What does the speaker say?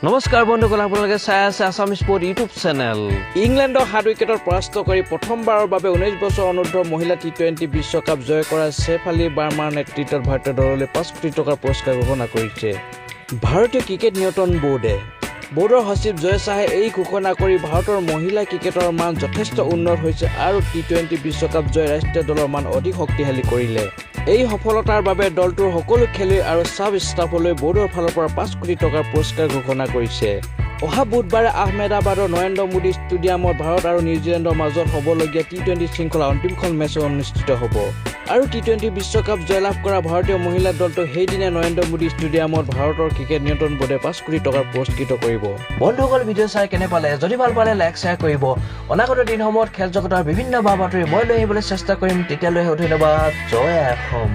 নমস্কাৰ বন্ধুসকল, আপোনালোকে চাই আছে আসাম স্পোৰ্ট ইউটিউব চেনেল। ইংলেণ্ডক 7 উইকেটত পৰাস্ত কৰি প্ৰথমবাৰৰ বাবে 19 বছৰ অনুৰ্ধ মহিলা টি20 বিশ্বকাপ জয় কৰা শেফালী বাৰ্মাৰ নেতৃত্বত ভাৰতীয় দললৈ 5 কোটি টকাৰ পুৰস্কাৰ ঘোষণা কৰিছে ভাৰতীয় ক্ৰিকেট নিয়ন্ত্ৰণ বোৰ্ডৰ সচিব জয় শাহে এই ঘোষণা কৰি ভাৰতৰ মহিলা ক্ৰিকেটৰ মান যথেষ্ট উন্নত হৈছে আৰু টি20 বিশ্বকাপ জয় ৰাষ্ট্ৰীয় দলৰ মান অধিক শক্তিশালী কৰিলে। এই সফলতাৰ বাবে দলটোৰ সকলো খেলুৱৈ আৰু সাব ষ্টাফলৈ বোৰ্ডৰ ফালৰ পৰা 5 কোটি টকাৰ পুৰস্কাৰ ঘোষণা কৰিছে। অহা বুধবাৰে আহমেদাবাদৰ নৰেন্দ্ৰ মোদী ষ্টেডিয়ামত ভাৰত আৰু নিউজিলেণ্ডৰ মাজত হ'বলগীয়া টি20 শৃংখলা অন্তিমখন মেচ অনুষ্ঠিত হ'ব আৰু টি20 বিশ্বকাপ জয়লাভ কৰা ভাৰতীয় মহিলা দলটোক সেইদিনা নৰেন্দ্ৰ মোদী ষ্টেডিয়ামত ভাৰতৰ ক্ৰিকেট নিয়ন্ত্ৰণ বোৰ্ডে 5 কোটি টকাৰ পুৰস্কৃত কৰিব। বন্ধুসকল, ভিডিঅ' চাই কেনে পালে? যদি ভাল পালে লাইক শ্বেয়াৰ কৰিব। অনাগত দিনসমূহত খেল জগতৰ বিভিন্ন বা বাতৰি মই লৈ আহিবলৈ চেষ্টা কৰিম। তেতিয়ালৈ ধন্যবাদ। জয় অসম।